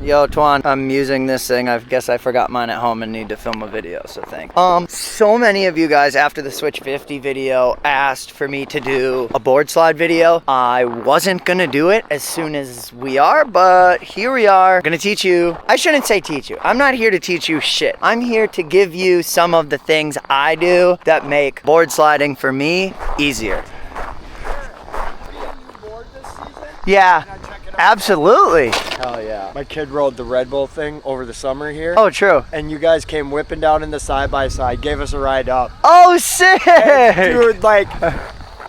Yo, Twan, I'm using this thing. I guess I forgot mine at home and need to film a video, so thanks. So many of you guys after the Switch 50 video asked for me to do a board slide video. I wasn't gonna do it as soon as we are, but here we are. I'm gonna teach you. I shouldn't say teach you. I'm not here to teach you shit. I'm here to give you some of the things I do that make board sliding for me easier. Yeah, absolutely. Hell yeah. My kid rode the Red Bull thing over the summer here. Oh, true. And you guys came whipping down in the side-by-side, gave us a ride up. Oh, sick! And dude, like,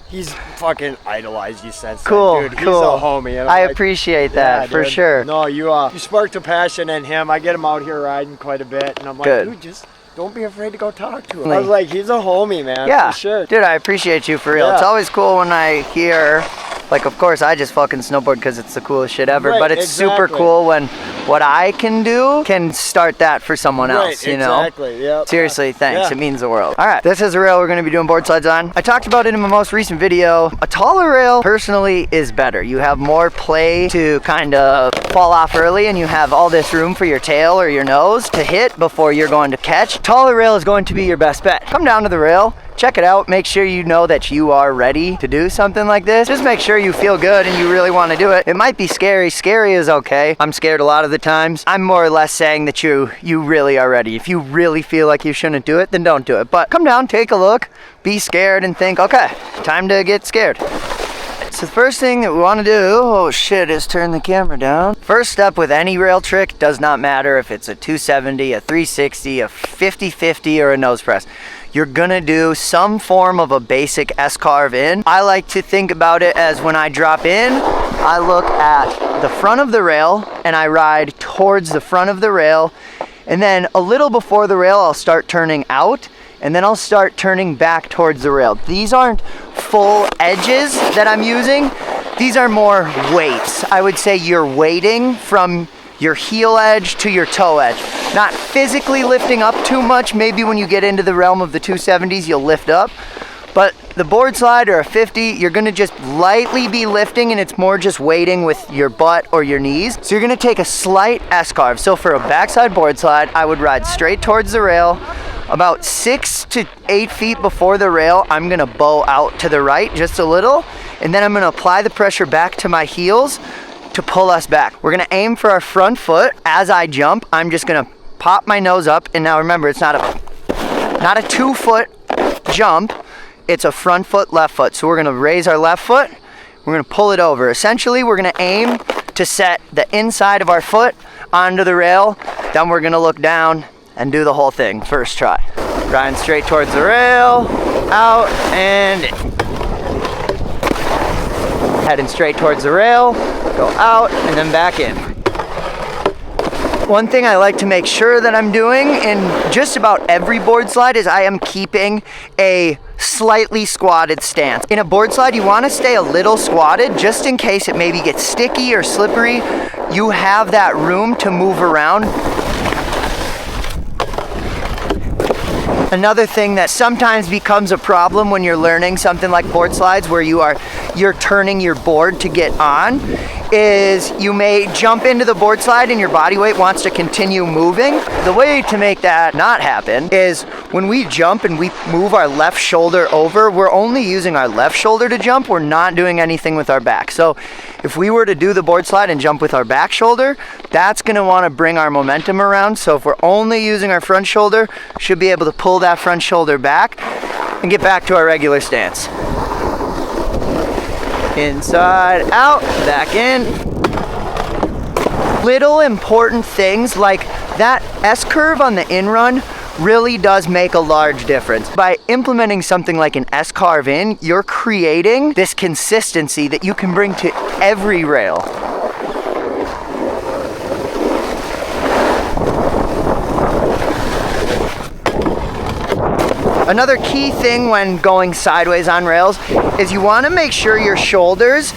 he's fucking idolized you since cool, then, dude. Cool. He's a homie. And I appreciate that, for sure. No, you sparked a passion in him. I get him out here riding quite a bit, and I'm like, dude, just don't be afraid to go talk to him. I was like, he's a homie, man. Yeah, for sure. Dude, I appreciate you for real. Yeah. It's always cool when I hear, like, of course, I just fucking snowboard because it's the coolest shit ever, but it's super cool when what I can do can start that for someone else, you know? Exactly, yeah. Seriously, thanks. It means the world. All right, this is a rail we're going to be doing board slides on. I talked about it in my most recent video. A taller rail, personally, is better. You have more play to kind of fall off early, and you have all this room for your tail or your nose to hit before you're going to catch. Taller rail is going to be your best bet. Come down to the rail, check it out, make sure you know that you are ready to do something like this. Just make sure you feel good and you really want to do it. It might be scary. Scary is okay. I'm scared a lot of the times. I'm more or less saying that you really are ready. If you really feel like you shouldn't do it, then don't do it. But come down, take a look, be scared, and think, okay, time to get scared. So the first thing that we want to do, oh shit, is turn the camera down. First step with any rail trick, does not matter if it's a 270, a 360, a 50-50, or a nose press. You're gonna do some form of a basic S-carve in. I like to think about it as when I drop in, I look at the front of the rail and I ride towards the front of the rail, and then a little before the rail I'll start turning out, and then I'll start turning back towards the rail. These aren't full edges that I'm using. These are more weights. I would say you're weighting from your heel edge to your toe edge. Not physically lifting up too much. Maybe when you get into the realm of the 270s, you'll lift up. But the board slide or a 50, you're gonna just lightly be lifting, and it's more just weighting with your butt or your knees. So you're gonna take a slight S-carve. So for a backside board slide, I would ride straight towards the rail. About 6 to 8 feet before the rail, I'm gonna bow out to the right just a little, and then I'm gonna apply the pressure back to my heels to pull us back. We're gonna aim for our front foot. As I jump, I'm just gonna pop my nose up, and now remember, it's not a 2-foot jump, it's a front foot, left foot. So we're gonna raise our left foot, we're gonna pull it over. Essentially, we're gonna aim to set the inside of our foot onto the rail, then we're gonna look down and do the whole thing, first try. Riding straight towards the rail, out and in. Heading straight towards the rail, go out and then back in. One thing I like to make sure that I'm doing in just about every board slide is I am keeping a slightly squatted stance. In a board slide, you want to stay a little squatted just in case it maybe gets sticky or slippery. You have that room to move around. Another thing that sometimes becomes a problem when you're learning something like board slides where you're turning your board to get on is you may jump into the board slide and your body weight wants to continue moving. The way to make that not happen is when we jump and we move our left shoulder over, we're only using our left shoulder to jump. We're not doing anything with our back. So if we were to do the board slide and jump with our back shoulder, that's gonna wanna bring our momentum around. So if we're only using our front shoulder, should be able to pull that front shoulder back and get back to our regular stance. Inside, out, back in. Little important things like that S-curve on the in-run really does make a large difference. By implementing something like an S-carve in, you're creating this consistency that you can bring to every rail. Another key thing when going sideways on rails is you want to make sure your shoulders,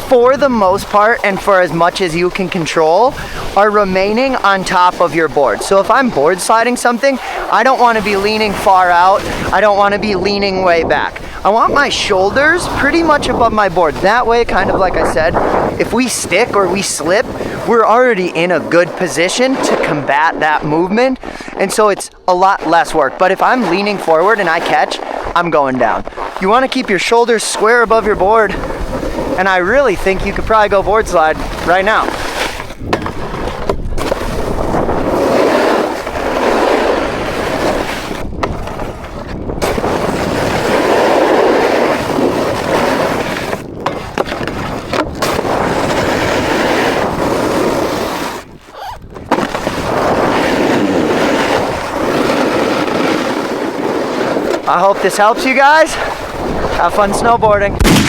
for the most part and for as much as you can control, are remaining on top of your board. So if I'm board sliding something, I don't want to be leaning far out. I don't want to be leaning way back. I want my shoulders pretty much above my board. That way, kind of like I said, if we stick or we slip, we're already in a good position to combat that movement. And so it's a lot less work. But if I'm leaning forward and I catch, I'm going down. You want to keep your shoulders square above your board. And I really think you could probably go board slide right now. I hope this helps you guys. Have fun snowboarding.